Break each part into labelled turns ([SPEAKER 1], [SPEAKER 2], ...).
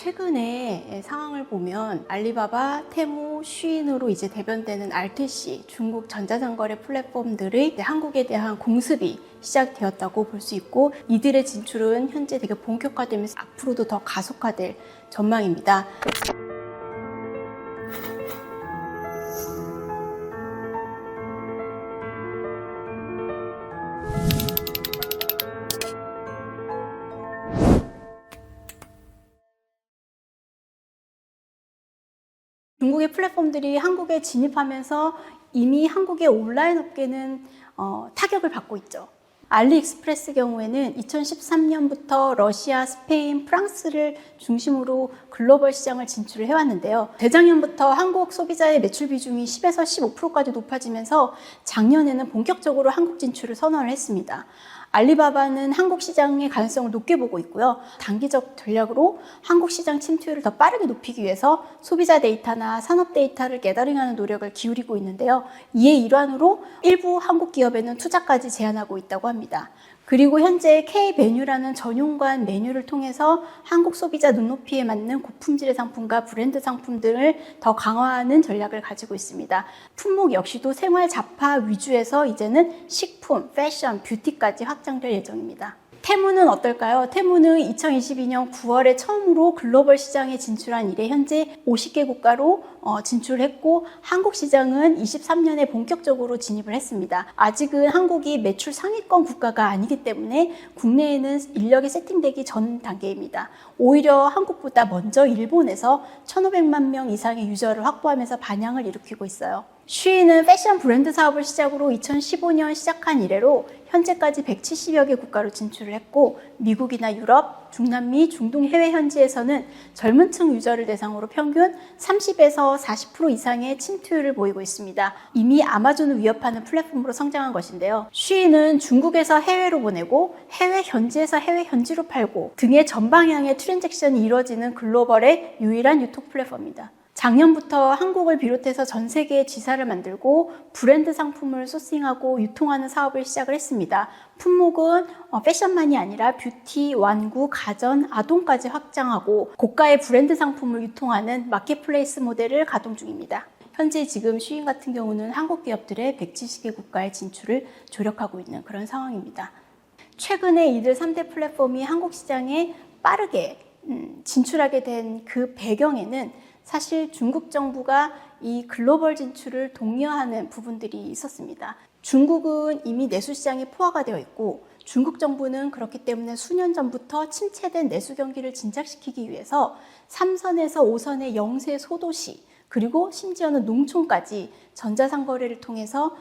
[SPEAKER 1] 최근에 상황을 보면 알리바바, 테무, 쉬인으로 이제 대변되는 R2C, 중국 전자상거래 플랫폼들의 한국에 대한 공습이 시작되었다고 볼 수 있고, 이들의 진출은 현재 되게 본격화되면서 앞으로도 더 가속화될 전망입니다. 중국의 플랫폼들이 한국에 진입하면서 이미 한국의 온라인 업계는 타격을 받고 있죠. 알리익스프레스 경우에는 2013년부터 러시아, 스페인, 프랑스를 중심으로 글로벌 시장을 진출을 해왔는데요. 재작년부터 한국 소비자의 매출 비중이 10에서 15%까지 높아지면서 작년에는 본격적으로 한국 진출을 선언을 했습니다. 알리바바는 한국 시장의 가능성을 높게 보고 있고요. 단기적 전략으로 한국 시장 침투율을 더 빠르게 높이기 위해서 소비자 데이터나 산업 데이터를 게더링하는 노력을 기울이고 있는데요. 이의 일환으로 일부 한국 기업에는 투자까지 제한하고 있다고 합니다. 그리고 현재 K-메뉴라는 전용관 메뉴를 통해서 한국 소비자 눈높이에 맞는 고품질의 상품과 브랜드 상품들을 더 강화하는 전략을 가지고 있습니다. 품목 역시도 생활 잡화 위주에서 이제는 식품, 패션, 뷰티까지 확장될 예정입니다. 테무는 어떨까요? 테무는 2022년 9월에 처음으로 글로벌 시장에 진출한 이래 현재 50개 국가로 진출했고, 한국 시장은 23년에 본격적으로 진입을 했습니다. 아직은 한국이 매출 상위권 국가가 아니기 때문에 국내에는 인력이 세팅되기 전 단계입니다. 오히려 한국보다 먼저 일본에서 1,500만 명 이상의 유저를 확보하면서 반향을 일으키고 있어요. 쉬인은 패션 브랜드 사업을 시작으로 2015년 시작한 이래로 현재까지 170여 개 국가로 진출을 했고, 미국이나 유럽, 중남미, 중동 해외 현지에서는 젊은 층 유저를 대상으로 평균 30에서 40% 이상의 침투율을 보이고 있습니다. 이미 아마존을 위협하는 플랫폼으로 성장한 것인데요. 쉬인은 중국에서 해외로 보내고 해외 현지에서 해외 현지로 팔고 등의 전방향의 트랜잭션이 이루어지는 글로벌의 유일한 유통 플랫폼입니다. 작년부터 한국을 비롯해서 전 세계에 지사를 만들고 브랜드 상품을 소싱하고 유통하는 사업을 시작을 했습니다. 품목은 패션만이 아니라 뷰티, 완구, 가전, 아동까지 확장하고 고가의 브랜드 상품을 유통하는 마켓플레이스 모델을 가동 중입니다. 현재 지금 쉬인 같은 경우는 한국 기업들의 170개 국가에 진출을 조력하고 있는 그런 상황입니다. 최근에 이들 3대 플랫폼이 한국 시장에 빠르게 진출하게 된 그 배경에는 사실 중국 정부가 이 글로벌 진출을 독려하는 부분들이 있었습니다. 중국은 이미 내수 시장이 포화가 되어 있고, 중국 정부는 그렇기 때문에 수년 전부터 침체된 내수 경기를 진작시키기 위해서 3선에서 5선의 영세 소도시, 그리고 심지어는 농촌까지 전자상거래를 통해서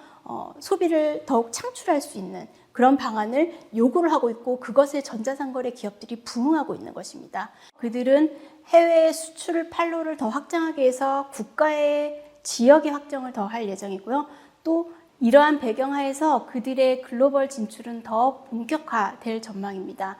[SPEAKER 1] 소비를 더욱 창출할 수 있는 그런 방안을 요구를 하고 있고, 그것에 전자상거래 기업들이 부응하고 있는 것입니다. 그들은 해외 수출 판로를 더 확장하기 위해서 국가의 지역의 확정을 더 할 예정이고요. 또 이러한 배경하에서 그들의 글로벌 진출은 더 본격화될 전망입니다.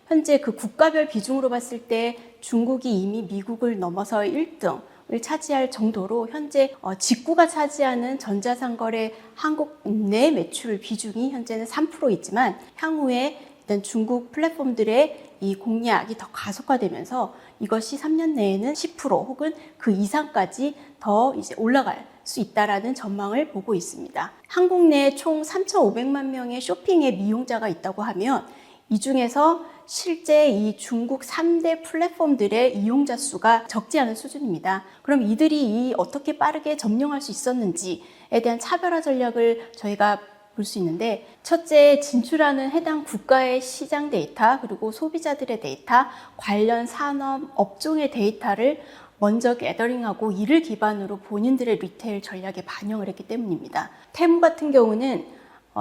[SPEAKER 1] 현재 그 국가별 비중으로 봤을 때 중국이 이미 미국을 넘어서 1등을 차지할 정도로 현재 직구가 차지하는 전자상거래 한국 내 매출 비중이 현재는 3%이지만 향후에 일단 중국 플랫폼들의 이 공략이 더 가속화되면서 이것이 3년 내에는 10% 혹은 그 이상까지 더 이제 올라갈 수 있다라는 전망을 보고 있습니다. 한국 내에 총 3,500만 명의 쇼핑 앱 이용자가 있다고 하면 이 중에서 실제 이 중국 3대 플랫폼들의 이용자 수가 적지 않은 수준입니다. 그럼 이들이 어떻게 빠르게 점령할 수 있었는지에 대한 차별화 전략을 저희가 볼 수 있는데, 첫째, 진출하는 해당 국가의 시장 데이터, 그리고 소비자들의 데이터, 관련 산업, 업종의 데이터를 먼저 게더링하고 이를 기반으로 본인들의 리테일 전략에 반영을 했기 때문입니다. 테무 같은 경우는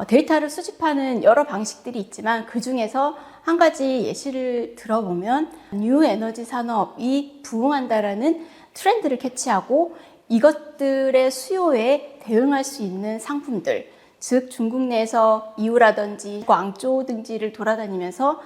[SPEAKER 1] 데이터를 수집하는 여러 방식들이 있지만 그 중에서 한 가지 예시를 들어보면 뉴 에너지 산업이 부흥한다라는 트렌드를 캐치하고 이것들의 수요에 대응할 수 있는 상품들, 즉 중국 내에서 이유라든지 광저우 등지를 돌아다니면서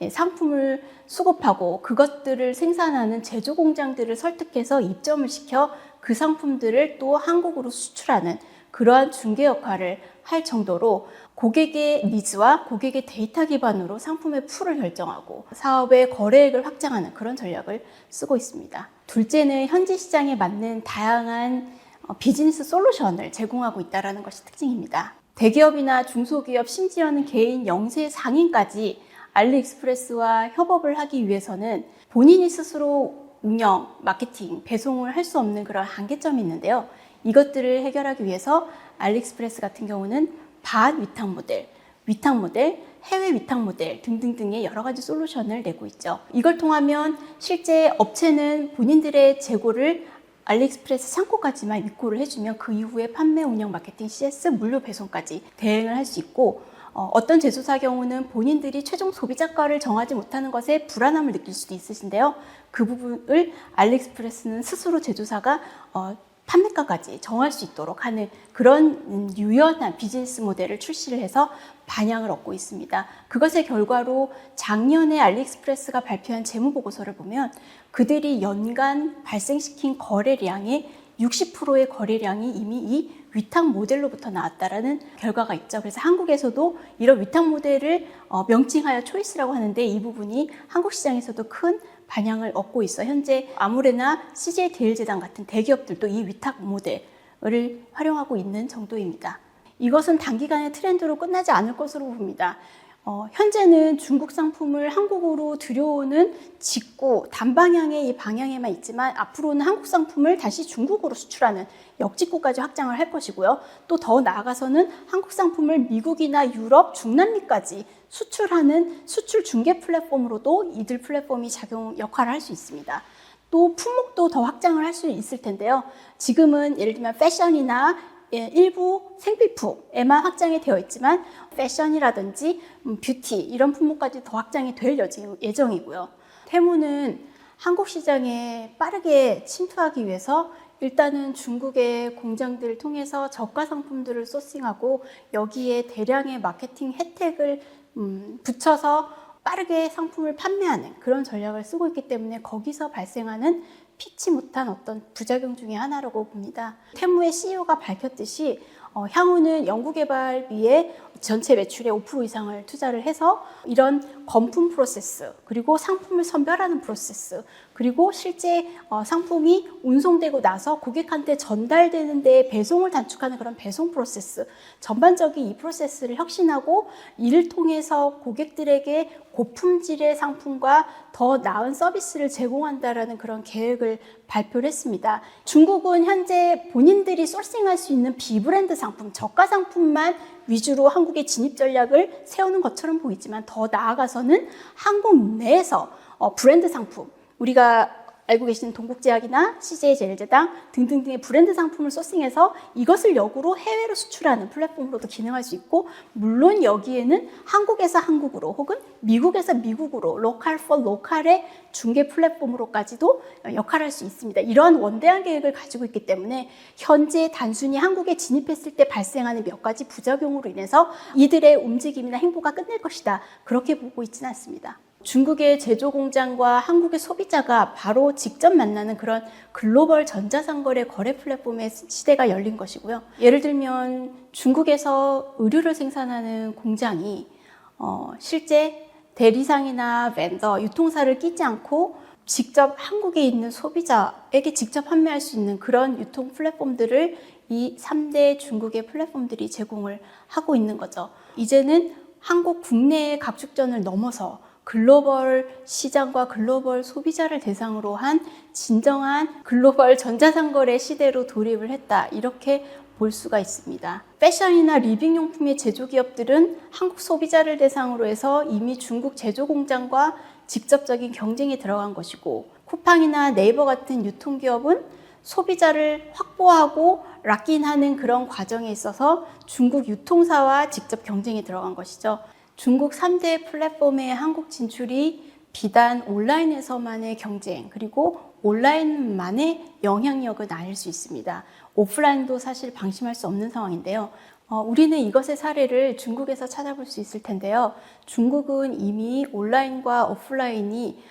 [SPEAKER 1] 상품을 수급하고 그것들을 생산하는 제조 공장들을 설득해서 입점을 시켜 그 상품들을 또 한국으로 수출하는 그러한 중개 역할을 할 정도로 고객의 니즈와 고객의 데이터 기반으로 상품의 풀을 결정하고 사업의 거래액을 확장하는 그런 전략을 쓰고 있습니다. 둘째는 현지 시장에 맞는 다양한 비즈니스 솔루션을 제공하고 있다는 것이 특징입니다. 대기업이나 중소기업, 심지어는 개인 영세 상인까지 알리익스프레스와 협업을 하기 위해서는 본인이 스스로 운영, 마케팅, 배송을 할 수 없는 그런 한계점이 있는데요. 이것들을 해결하기 위해서 알리익스프레스 같은 경우는 반위탁 모델, 위탁 모델, 해외 위탁 모델 등등등의 여러 가지 솔루션을 내고 있죠. 이걸 통하면 실제 업체는 본인들의 재고를 알리익스프레스 창고까지만 입고를 해주면 그 이후에 판매, 운영, 마케팅, CS, 물류 배송까지 대행을 할 수 있고 어떤 제조사 경우는 본인들이 최종 소비자가를 정하지 못하는 것에 불안함을 느낄 수도 있으신데요. 그 부분을 알리익스프레스는 스스로 제조사가 판매가까지 정할 수 있도록 하는 그런 유연한 비즈니스 모델을 출시를 해서 반향을 얻고 있습니다. 그것의 결과로 작년에 알리익스프레스가 발표한 재무보고서를 보면 그들이 연간 발생시킨 거래량의 60%의 거래량이 이미 이 위탁 모델로부터 나왔다라는 결과가 있죠. 그래서 한국에서도 이런 위탁 모델을 명칭하여 초이스라고 하는데 이 부분이 한국 시장에서도 큰 반향을 얻고 있어. 현재 아무래나 CJ 대일제당 같은 대기업들도 이 위탁 모델을 활용하고 있는 정도입니다. 이것은 단기간의 트렌드로 끝나지 않을 것으로 봅니다. 현재는 중국 상품을 한국으로 들여오는 직구, 단방향의 이 방향에만 있지만 앞으로는 한국 상품을 다시 중국으로 수출하는 역직구까지 확장을 할 것이고요. 또 더 나아가서는 한국 상품을 미국이나 유럽, 중남미까지 수출하는 수출 중개 플랫폼으로도 이들 플랫폼이 역할을 할 수 있습니다. 또 품목도 더 확장을 할 수 있을 텐데요. 지금은 예를 들면 패션이나 일부 생필품에만 확장이 되어 있지만 패션이라든지 뷰티 이런 품목까지 더 확장이 될 예정이고요. 테무는 한국 시장에 빠르게 침투하기 위해서 일단은 중국의 공장들을 통해서 저가 상품들을 소싱하고 여기에 대량의 마케팅 혜택을 붙여서 빠르게 상품을 판매하는 그런 전략을 쓰고 있기 때문에 거기서 발생하는 피치 못한 어떤 부작용 중에 하나라고 봅니다. 테무의 CEO가 밝혔듯이 향후는 연구개발비의 전체 매출의 5% 이상을 투자를 해서 이런 검품 프로세스, 그리고 상품을 선별하는 프로세스, 그리고 실제 상품이 운송되고 나서 고객한테 전달되는 데 배송을 단축하는 그런 배송 프로세스, 전반적인 이 프로세스를 혁신하고 이를 통해서 고객들에게 고품질의 상품과 더 나은 서비스를 제공한다라는 그런 계획을 발표를 했습니다. 중국은 현재 본인들이 소싱할 수 있는 비브랜드 상품, 저가 상품만 위주로 한국의 진입 전략을 세우는 것처럼 보이지만 더 나아가서는 한국 내에서 브랜드 상품, 우리가 알고 계시는 동국제약이나 CJ제일제당 등등등의 브랜드 상품을 소싱해서 이것을 역으로 해외로 수출하는 플랫폼으로도 기능할 수 있고, 물론 여기에는 한국에서 한국으로 혹은 미국에서 미국으로 로컬 포 로컬의 중개 플랫폼으로까지도 역할할 수 있습니다. 이러한 원대한 계획을 가지고 있기 때문에 현재 단순히 한국에 진입했을 때 발생하는 몇 가지 부작용으로 인해서 이들의 움직임이나 행보가 끝낼 것이다, 그렇게 보고 있지는 않습니다. 중국의 제조 공장과 한국의 소비자가 바로 직접 만나는 그런 글로벌 전자상거래 거래 플랫폼의 시대가 열린 것이고요. 예를 들면 중국에서 의류를 생산하는 공장이 실제 대리상이나 벤더, 유통사를 끼지 않고 직접 한국에 있는 소비자에게 직접 판매할 수 있는 그런 유통 플랫폼들을 이 3대 중국의 플랫폼들이 제공을 하고 있는 거죠. 이제는 한국 국내의 각축전을 넘어서 글로벌 시장과 글로벌 소비자를 대상으로 한 진정한 글로벌 전자상거래 시대로 돌입을 했다, 이렇게 볼 수가 있습니다. 패션이나 리빙용품의 제조기업들은 한국 소비자를 대상으로 해서 이미 중국 제조공장과 직접적인 경쟁에 들어간 것이고, 쿠팡이나 네이버 같은 유통기업은 소비자를 확보하고 락인하는 그런 과정에 있어서 중국 유통사와 직접 경쟁에 들어간 것이죠. 중국 3대 플랫폼의 한국 진출이 비단 온라인에서만의 경쟁, 그리고 온라인만의 영향력은 아닐 수 있습니다. 오프라인도 사실 방심할 수 없는 상황인데요. 우리는 이것의 사례를 중국에서 찾아볼 수 있을 텐데요. 중국은 이미 온라인과 오프라인이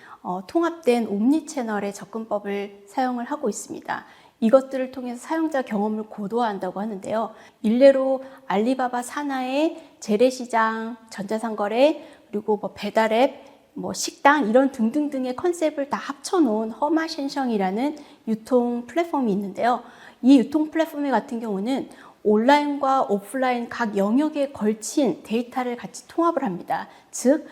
[SPEAKER 1] 통합된 옴니 채널의 접근법을 사용을 하고 있습니다. 이것들을 통해서 사용자 경험을 고도화한다고 하는데요. 일례로 알리바바 산하의 재래시장, 전자상거래, 그리고 배달앱, 식당 이런 등등등의 컨셉을 다 합쳐놓은 허마셴성이라는 유통 플랫폼이 있는데요. 이 유통 플랫폼 같은 경우는 온라인과 오프라인 각 영역에 걸친 데이터를 같이 통합을 합니다. 즉,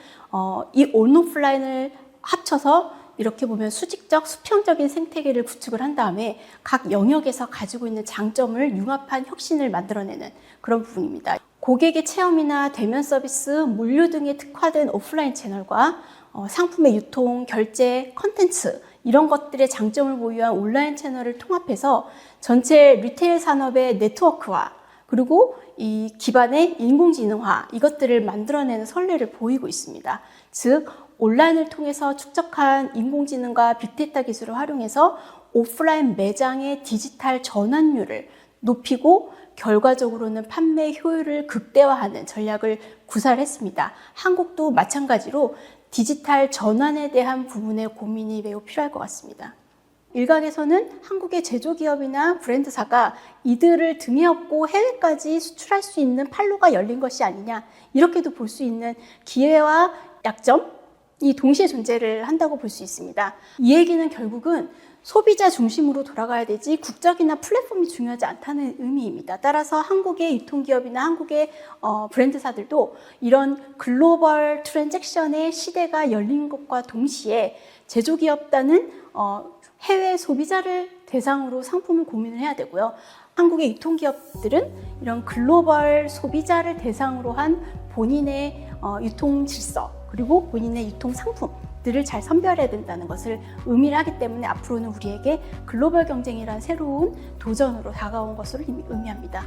[SPEAKER 1] 이 온오프라인을 합쳐서 이렇게 보면 수직적, 수평적인 생태계를 구축을 한 다음에 각 영역에서 가지고 있는 장점을 융합한 혁신을 만들어내는 그런 부분입니다. 고객의 체험이나 대면 서비스, 물류 등에 특화된 오프라인 채널과 상품의 유통, 결제, 컨텐츠 이런 것들의 장점을 보유한 온라인 채널을 통합해서 전체 리테일 산업의 네트워크화 그리고 이 기반의 인공지능화 이것들을 만들어내는 선례를 보이고 있습니다. 즉 온라인을 통해서 축적한 인공지능과 빅데이터 기술을 활용해서 오프라인 매장의 디지털 전환율을 높이고 결과적으로는 판매 효율을 극대화하는 전략을 구사했습니다. 한국도 마찬가지로 디지털 전환에 대한 부분의 고민이 매우 필요할 것 같습니다. 일각에서는 한국의 제조기업이나 브랜드사가 이들을 등에 업고 해외까지 수출할 수 있는 판로가 열린 것이 아니냐 이렇게도 볼 수 있는 기회와 약점이 동시에 존재를 한다고 볼 수 있습니다. 이 얘기는 결국은 소비자 중심으로 돌아가야 되지 국적이나 플랫폼이 중요하지 않다는 의미입니다. 따라서 한국의 유통기업이나 한국의 브랜드사들도 이런 글로벌 트랜잭션의 시대가 열린 것과 동시에 제조기업단은 해외 소비자를 대상으로 상품을 고민을 해야 되고요. 한국의 유통기업들은 이런 글로벌 소비자를 대상으로 한 본인의 유통 질서 그리고 본인의 유통 상품들을 잘 선별해야 된다는 것을 의미를 하기 때문에 앞으로는 우리에게 글로벌 경쟁이란 새로운 도전으로 다가온 것으로 의미합니다.